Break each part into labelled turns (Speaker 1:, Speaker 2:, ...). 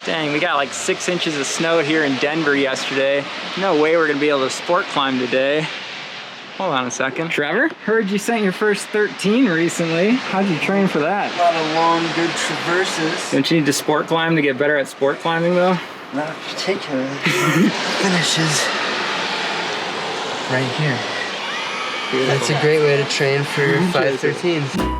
Speaker 1: Dang, we got like 6 inches of snow here in Denver yesterday. No way we're gonna be able to sport climb today. Hold on a second. Trevor, heard you sent your first 13 recently. How'd you train for that?
Speaker 2: A lot of long, good traverses.
Speaker 1: Don't you need to sport climb to get better at sport climbing though?
Speaker 2: Not particularly. Finishes right here. Beautiful. That's a great way to train for 513s.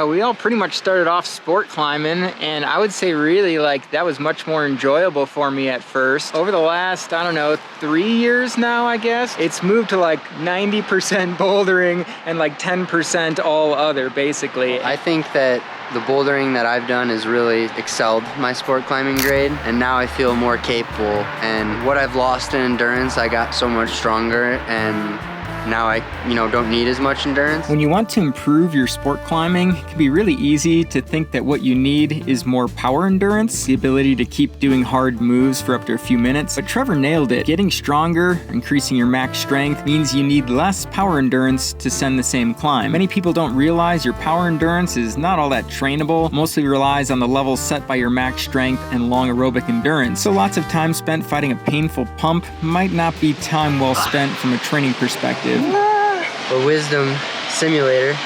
Speaker 1: We all pretty much started off sport climbing, and I would say really like that was much more enjoyable for me at first. Over the last, I don't know, 3 years now, I guess, it's moved to like 90% bouldering and like 10% all other, basically.
Speaker 3: I think that the bouldering that I've done has really excelled my sport climbing grade, and now I feel more capable. And what I've lost in endurance, I got so much stronger, and now I, don't need as much endurance.
Speaker 1: When you want to improve your sport climbing, it can be really easy to think that what you need is more power endurance, the ability to keep doing hard moves for up to a few minutes. But Trevor nailed it. Getting stronger, increasing your max strength, means you need less power endurance to send the same climb. Many people don't realize your power endurance is not all that trainable, mostly relies on the levels set by your max strength and long aerobic endurance. So lots of time spent fighting a painful pump might not be time well spent from a training perspective.
Speaker 3: The Wisdom simulator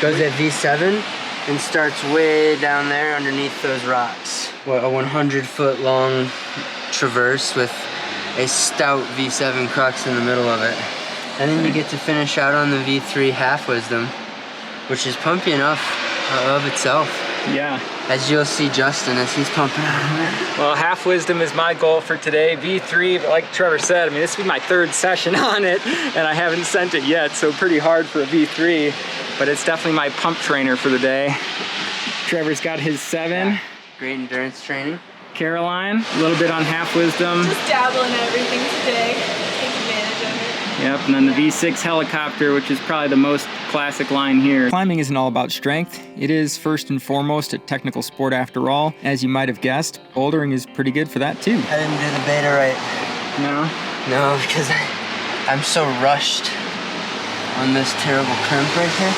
Speaker 3: goes at V7 and starts way down there underneath those rocks. A 100-foot long traverse with a stout V7 crux in the middle of it. And then you get to finish out on the V3 Half Wisdom, which is pumpy enough of itself.
Speaker 1: Yeah.
Speaker 3: As you'll see Justin as he's pumping out of it.
Speaker 1: Well, Half Wisdom is my goal for today. V3, like Trevor said, this will be my 3rd session on it, and I haven't sent it yet, so pretty hard for a V3, but it's definitely my pump trainer for the day. Trevor's got his 7.
Speaker 3: Yeah. Great endurance training.
Speaker 1: Caroline, a little bit on Half Wisdom.
Speaker 4: Just dabble in everything today. Take advantage of it.
Speaker 1: Yep, and then the V6 Helicopter, which is probably the most classic line here. Climbing isn't all about strength. It is first and foremost a technical sport after all. As you might have guessed, bouldering is pretty good for that too.
Speaker 3: I didn't do the beta right.
Speaker 1: No?
Speaker 3: No, because I'm so rushed on this terrible crimp right here.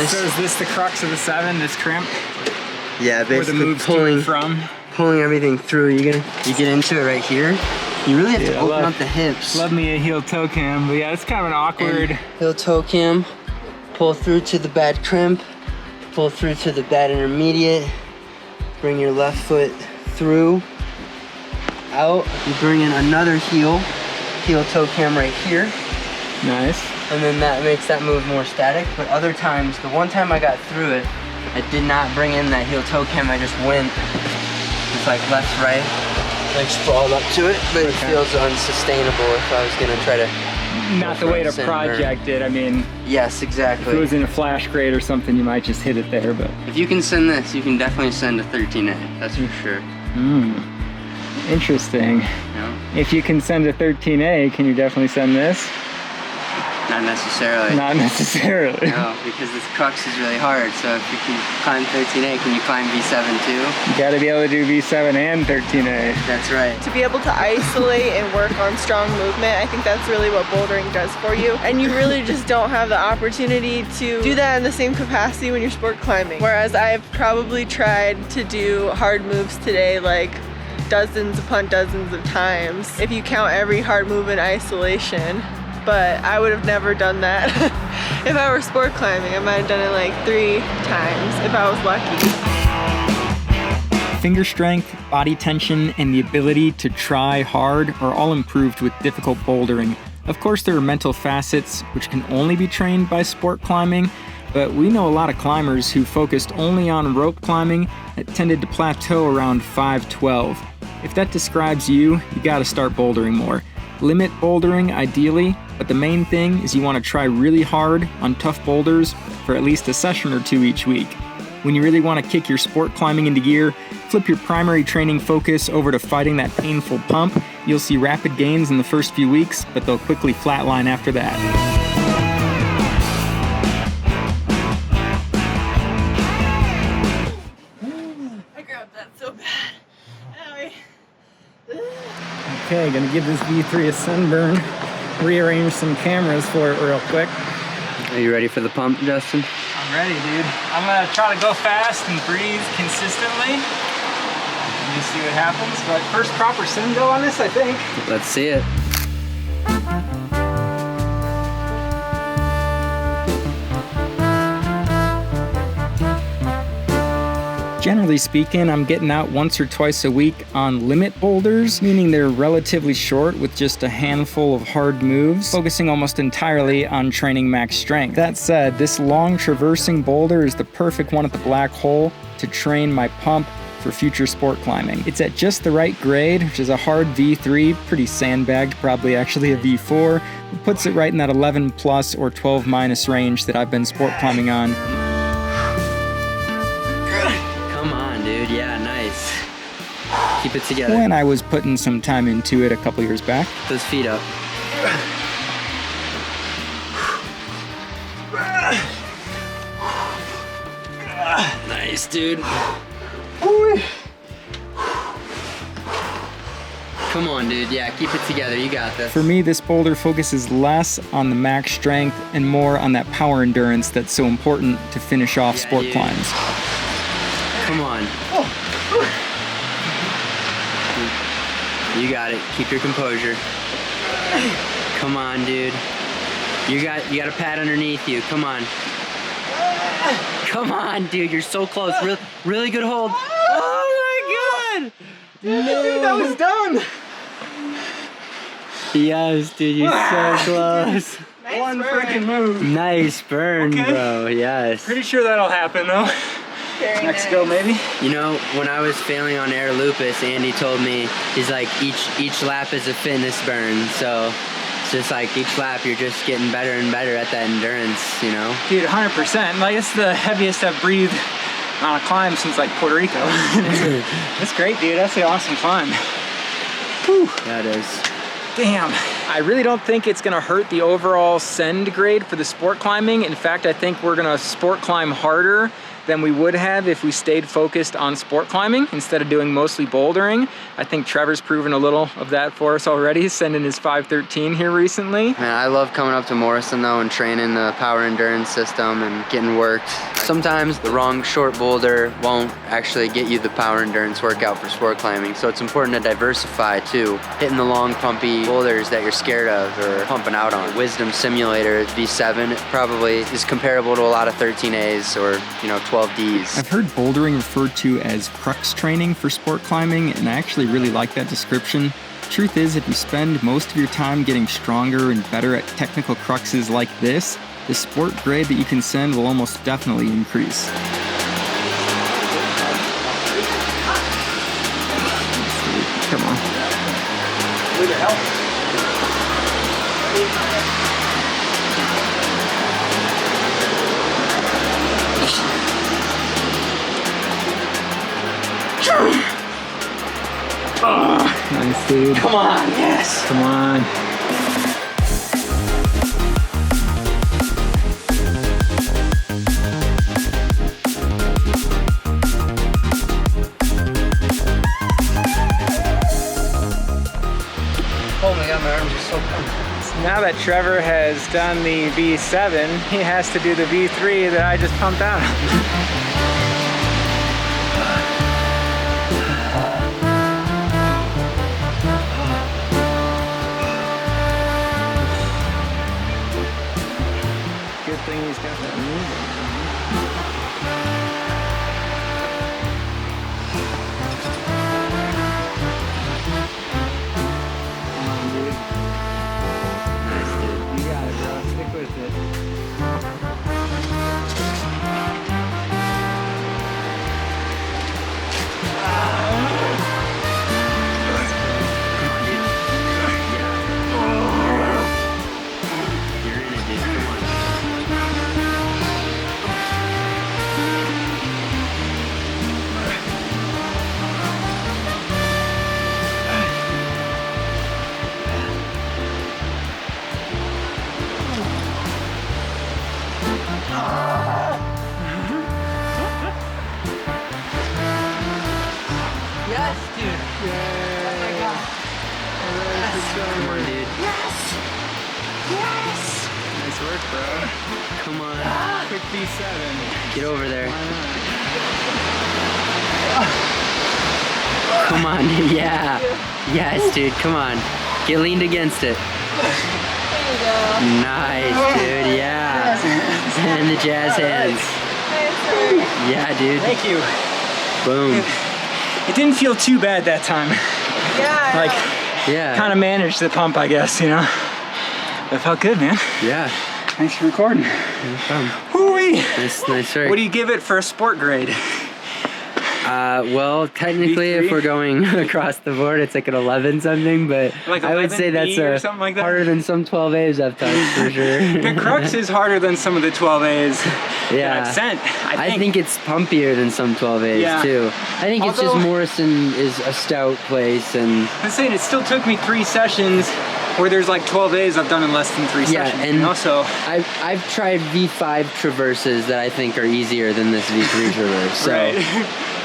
Speaker 1: So is this the crux of the 7, this crimp?
Speaker 3: Yeah, basically
Speaker 1: where the move's
Speaker 3: pulling everything through. You get into it right here. You really have to open up the hips.
Speaker 1: Love me a heel toe cam, but yeah, it's kind of an awkward.
Speaker 3: And heel toe cam, pull through to the bad crimp, pull through to the bad intermediate, bring your left foot through, out. You bring in another heel toe cam right here.
Speaker 1: Nice.
Speaker 3: And then that makes that move more static. But other times, the one time I got through it, I did not bring in that heel toe cam. I just went with like left, right. Like sprawled up to it, but it feels unsustainable if I was gonna try to.
Speaker 1: Not the way to project it,
Speaker 3: Yes, exactly.
Speaker 1: If it was in a flash grade or something, you might just hit it there, but.
Speaker 3: If you can send this, you can definitely send a 13A, that's for sure.
Speaker 1: Interesting.
Speaker 3: Yeah.
Speaker 1: If you can send a 13A, can you definitely send this?
Speaker 3: Not necessarily.
Speaker 1: Not necessarily.
Speaker 3: No, because this crux is really hard. So if you can climb 13A, can you climb V7 too?
Speaker 1: You gotta be able to do V7 and 13A.
Speaker 3: That's right.
Speaker 4: To be able to isolate and work on strong movement, I think that's really what bouldering does for you. And you really just don't have the opportunity to do that in the same capacity when you're sport climbing. Whereas I've probably tried to do hard moves today like dozens upon dozens of times, if you count every hard move in isolation. But I would have never done that if I were sport climbing. I might have done it like 3 times if I was lucky.
Speaker 1: Finger strength, body tension, and the ability to try hard are all improved with difficult bouldering. Of course, there are mental facets which can only be trained by sport climbing, but we know a lot of climbers who focused only on rope climbing that tended to plateau around 512. If that describes you, you gotta start bouldering more. Limit bouldering ideally, but the main thing is you want to try really hard on tough boulders for at least a session or 2 each week. When you really want to kick your sport climbing into gear, flip your primary training focus over to fighting that painful pump. You'll see rapid gains in the first few weeks, but they'll quickly flatline after that.
Speaker 4: I grabbed that so bad. Owie.
Speaker 1: Okay, gonna give this V3 a sunburn. Rearrange some cameras for it real quick.
Speaker 3: Are you ready for the pump, Justin?
Speaker 1: I'm ready, dude. I'm gonna try to go fast and breathe consistently. see what happens. But first proper send go on this, I think.
Speaker 3: Let's see it.
Speaker 1: Generally speaking, I'm getting out once or twice a week on limit boulders, meaning they're relatively short with just a handful of hard moves, focusing almost entirely on training max strength. That said, this long traversing boulder is the perfect one at the black hole to train my pump for future sport climbing. It's at just the right grade, which is a hard V3, pretty sandbagged, probably actually a V4. It puts it right in that 11 plus or 12 minus range that I've been sport climbing on.
Speaker 3: Dude, yeah, nice. Keep it together.
Speaker 1: When I was putting some time into it a couple years back.
Speaker 3: Those feet up. Nice, dude. Come on, dude. Yeah, keep it together. You got this.
Speaker 1: For me, this boulder focuses less on the max strength and more on that power endurance that's so important to finish off sport climbs.
Speaker 3: Come on. You got it. Keep your composure. Come on, dude. You got a pad underneath you. Come on. Come on, dude. You're so close. Really good hold. Oh my god!
Speaker 1: Dude, that was done.
Speaker 3: Yes, dude. You're so close.
Speaker 1: Nice One freaking move.
Speaker 3: Nice burn, bro. Yes.
Speaker 1: Pretty sure that'll happen though.
Speaker 4: Very
Speaker 1: Next
Speaker 4: nice.
Speaker 1: go, maybe.
Speaker 3: You know, when I was failing on Air Lupus, Andy told me, he's like, each lap is a fitness burn. So it's just like each lap you're just getting better and better at that endurance, you know?
Speaker 1: Dude, 100%. Like, it's the heaviest I've breathed on a climb since like Puerto Rico. That's great, dude. That's an awesome climb. Whew.
Speaker 3: That is.
Speaker 1: Damn. I really don't think it's gonna hurt the overall send grade for the sport climbing. In fact, I think we're gonna sport climb harder than we would have if we stayed focused on sport climbing instead of doing mostly bouldering. I think Trevor's proven a little of that for us already, sending his 513 here recently.
Speaker 3: Man, I love coming up to Morrison though and training the power endurance system and getting worked. Sometimes the wrong short boulder won't actually get you the power endurance workout for sport climbing, so it's important to diversify too. Hitting the long pumpy boulders that you're scared of or pumping out on. Wisdom Simulator V7 probably is comparable to a lot of 13As or 12Ds.
Speaker 1: I've heard bouldering referred to as crux training for sport climbing, and I actually really like that description. Truth is, if you spend most of your time getting stronger and better at technical cruxes like this, the sport grade that you can send will almost definitely increase. Come on.
Speaker 5: Where the hell?
Speaker 1: Oh, nice, dude.
Speaker 5: Come on, yes.
Speaker 1: Come on.
Speaker 3: Oh my god, my arms are so pumped.
Speaker 1: Now that Trevor has done the V7, he has to do the V3 that I just pumped out. Good thing he's got that move.
Speaker 3: Yes, dude. Oh my god. Come on, dude.
Speaker 1: Nice work, bro.
Speaker 3: Come on.
Speaker 1: Quick V7.
Speaker 3: Get over there. Come Come on, yeah. Yes, dude, come on. Get leaned against it.
Speaker 4: There you go.
Speaker 3: Nice, dude, yeah. And the jazz hands.
Speaker 4: Nice.
Speaker 3: Yeah, dude.
Speaker 1: Thank you.
Speaker 3: Boom.
Speaker 1: It didn't feel too bad that time.
Speaker 4: Yeah.
Speaker 1: Like,
Speaker 3: Yeah.
Speaker 1: kind of managed the pump, I guess, you know? That felt good, man.
Speaker 3: Yeah.
Speaker 1: Thanks for recording.
Speaker 3: No problem.
Speaker 1: Woo-wee!
Speaker 3: Nice work.
Speaker 1: What do you give it for a sport grade?
Speaker 3: Well, technically,
Speaker 1: V3?
Speaker 3: if we're going across the board, it's like an 11 something, but
Speaker 1: Like
Speaker 3: I would say
Speaker 1: 11B
Speaker 3: that's
Speaker 1: or something like that?
Speaker 3: harder than some 12As I've touched for sure.
Speaker 1: The Crux is harder than some of the 12As that
Speaker 3: Yeah.
Speaker 1: I've sent,
Speaker 3: I think it's pumpier than some 12As
Speaker 1: Yeah.
Speaker 3: too. I think it's
Speaker 1: Although-
Speaker 3: just Morrison is a stout place, and
Speaker 1: I'm saying it still took me 3 sessions where there's like 12As I've done in less than 3
Speaker 3: Yeah,
Speaker 1: sessions.
Speaker 3: and
Speaker 1: you know, so
Speaker 3: I've tried V5 traverses that I think are easier than this V3 traverse. So
Speaker 1: right.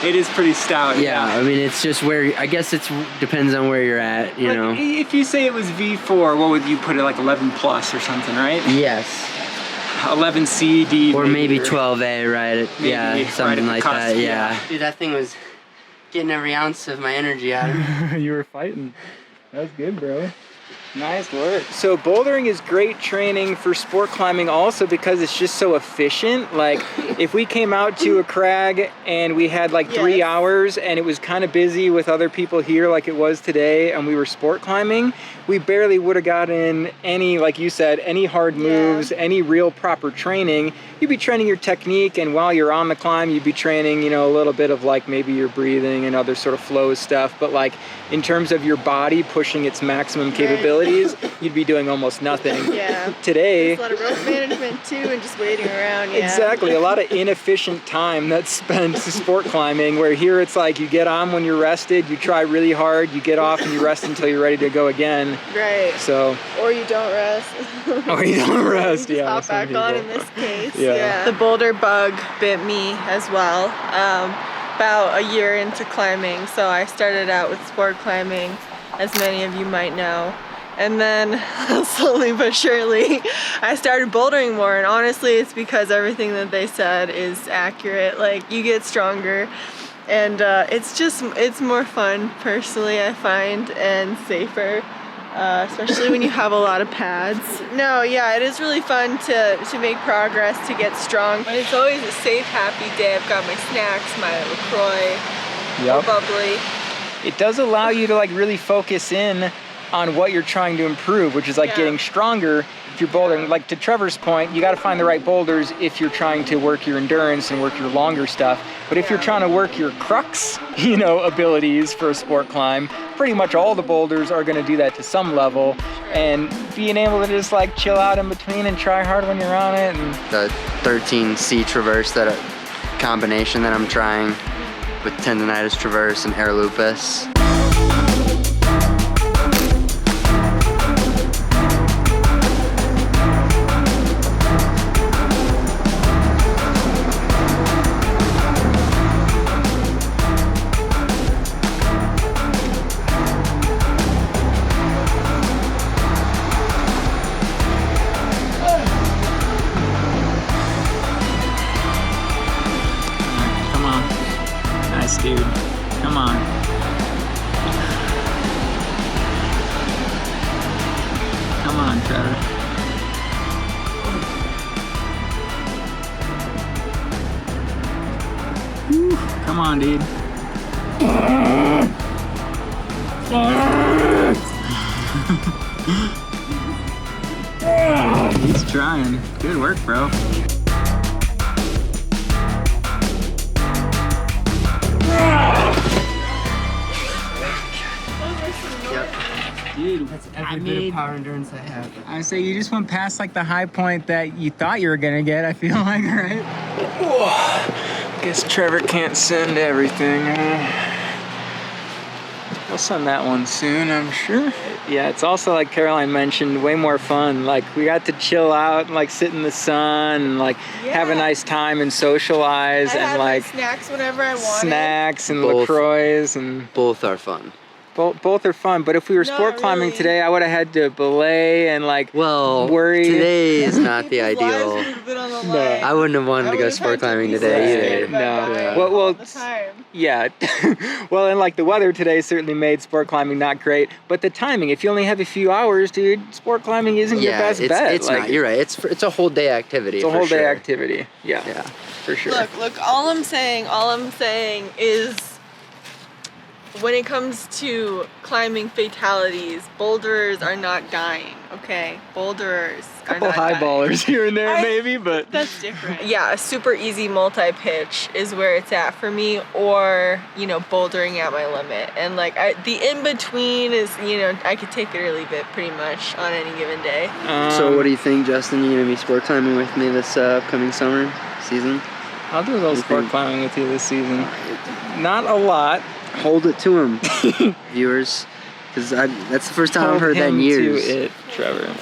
Speaker 1: It is pretty stout.
Speaker 3: yeah, I mean it's just where I guess it depends on where you're at, you
Speaker 1: Like,
Speaker 3: know.
Speaker 1: if you say it was V4, what would you put it, like 11 plus or something, right?
Speaker 3: Yes.
Speaker 1: 11C, D,
Speaker 3: Or maybe 12A, right?
Speaker 1: Maybe
Speaker 3: Yeah,
Speaker 1: right
Speaker 3: something
Speaker 1: at the
Speaker 3: like
Speaker 1: cusp,
Speaker 3: that. Yeah. Dude, that thing was getting every ounce of my energy out of me.
Speaker 1: You were fighting. That was good, bro. Nice work. So bouldering is great training for sport climbing also because it's just so efficient. Like if we came out to a crag and we had like 3
Speaker 4: Yes.
Speaker 1: hours and it was kind of busy with other people here like it was today and we were sport climbing, we barely would have gotten any, like you said, any hard moves, any real proper training. You'd be training your technique, and while you're on the climb, you'd be training, you know, a little bit of like maybe your breathing and other sort of flow stuff. But like in terms of your body pushing its maximum capabilities, you'd be doing almost nothing.
Speaker 4: Yeah.
Speaker 1: Today,
Speaker 4: A lot of rope management too, and just waiting around. Yeah.
Speaker 1: exactly, a lot of inefficient time that's spent sport climbing, where here it's like you get on when you're rested, you try really hard, you get off and you rest until you're ready to go again.
Speaker 4: Right.
Speaker 1: So,
Speaker 4: Or you don't rest.
Speaker 1: or you don't rest,
Speaker 4: Just
Speaker 1: yeah.
Speaker 4: hop
Speaker 1: some
Speaker 4: back on
Speaker 1: people.
Speaker 4: in this case.
Speaker 1: Yeah.
Speaker 4: The boulder bug bit me as well. About a year into climbing, so I started out with sport climbing, as many of you might know. And then slowly but surely, I started bouldering more, and honestly it's because everything that they said is accurate. Like, you get stronger, and it's more fun personally, I find, and safer. Especially when you have a lot of pads. No, yeah, it is really fun to make progress, to get strong. But it's always a safe, happy day. I've got my snacks, my LaCroix,
Speaker 1: Yep.
Speaker 4: bubbly.
Speaker 1: It does allow you to like really focus in on what you're trying to improve, which is like
Speaker 4: Yeah.
Speaker 1: getting stronger. If you're bouldering, like to Trevor's point, you got to find the right boulders if you're trying to work your endurance and work your longer stuff. But if you're trying to work your crux, you know, abilities for a sport climb, pretty much all the boulders are going to do that to some level. And being able to just like chill out in between and try hard when you're on it. And
Speaker 3: The 13C traverse, that combination that I'm trying with tendonitis traverse and air lupus.
Speaker 1: come on. Nice, dude. Come on. Come on, Trevor. Whew. Come on, dude. He's trying. Good work, bro. Dude,
Speaker 3: Every bit of power endurance I have.
Speaker 1: I say you just went past like the high point that you thought you were gonna get, I feel like, right? Whoa. Guess Trevor can't send everything. We'll send that one soon, I'm sure. Yeah, it's also like Caroline mentioned, way more fun. Like we got to chill out and like sit in the sun and like have a nice time and socialize
Speaker 4: I
Speaker 1: and
Speaker 4: had
Speaker 1: like
Speaker 4: my snacks whenever I wanted.
Speaker 1: snacks and
Speaker 3: Both.
Speaker 1: LaCroix and
Speaker 3: Both are fun.
Speaker 1: Both are fun, but if we were
Speaker 4: Not
Speaker 1: sport climbing
Speaker 4: really.
Speaker 1: today, I would have had to belay and like worry.
Speaker 3: Today is not the
Speaker 4: People's lives
Speaker 3: ideal.
Speaker 4: would've been on the
Speaker 1: No.
Speaker 4: line.
Speaker 3: I wouldn't have wanted
Speaker 4: I
Speaker 3: to go
Speaker 4: would've
Speaker 3: sport
Speaker 4: had to
Speaker 3: climbing
Speaker 4: be
Speaker 3: today
Speaker 4: scared
Speaker 3: either.
Speaker 4: about
Speaker 1: No.
Speaker 4: dying
Speaker 1: Well,
Speaker 4: all the time.
Speaker 1: Yeah. Well, and like the weather today certainly made sport climbing not great, but the timing, if you only have a few hours, dude, sport climbing isn't your best bet.
Speaker 3: It's
Speaker 1: like,
Speaker 3: not. You're right. It's a whole day activity.
Speaker 1: It's a
Speaker 3: for
Speaker 1: whole day
Speaker 3: sure.
Speaker 1: activity. Yeah.
Speaker 3: Yeah.
Speaker 1: For sure.
Speaker 4: Look, all I'm saying is when it comes to climbing fatalities, boulderers are not dying, okay? Boulderers are
Speaker 1: Couple
Speaker 4: not
Speaker 1: high
Speaker 4: dying.
Speaker 1: ballers here and there,
Speaker 4: I-
Speaker 1: maybe, but
Speaker 4: That's different. Yeah, a super easy multi-pitch is where it's at for me, or, you know, bouldering at my limit. And like, the in-between is, you know, I could take it or leave it pretty much on any given day.
Speaker 3: So what do you think, Justin? You gonna be sport climbing with me this upcoming summer season?
Speaker 1: I'll do a little
Speaker 3: You
Speaker 1: sport
Speaker 3: think-
Speaker 1: climbing with you this season. Not a lot.
Speaker 3: Hold it to him, viewers, because that's the first time I've
Speaker 1: Hold
Speaker 3: heard that in
Speaker 1: him
Speaker 3: years.
Speaker 1: to it, Trevor.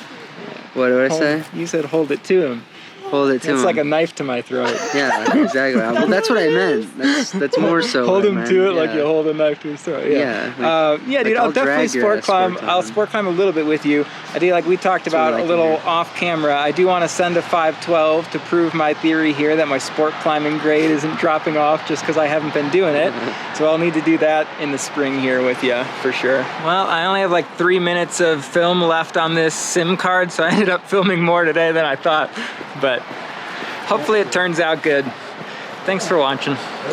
Speaker 3: What do I say?
Speaker 1: You said hold it to him.
Speaker 3: Hold it to
Speaker 1: It's
Speaker 3: him.
Speaker 1: like a knife to my throat.
Speaker 3: Yeah, exactly. Well, that's what I meant. That's more so.
Speaker 1: Hold
Speaker 3: what I
Speaker 1: him
Speaker 3: meant,
Speaker 1: to it like
Speaker 3: yeah.
Speaker 1: you hold a knife to his throat. Yeah.
Speaker 3: Yeah,
Speaker 1: Dude.
Speaker 3: I'll
Speaker 1: I'll definitely
Speaker 3: drag your
Speaker 1: sport
Speaker 3: ass
Speaker 1: climb.
Speaker 3: sport
Speaker 1: I'll
Speaker 3: climbing.
Speaker 1: sport climb a little bit with you. I do like we talked
Speaker 3: That's what I
Speaker 1: about
Speaker 3: like
Speaker 1: a
Speaker 3: to
Speaker 1: little
Speaker 3: hear.
Speaker 1: off camera. I do want to send a 512 to prove my theory here that my sport climbing grade isn't dropping off just because I haven't been doing it. So I'll need to do that in the spring here with you for sure. Well, I only have like 3 minutes of film left on this SIM card, so I ended up filming more today than I thought. But hopefully it turns out good. Thanks for watching.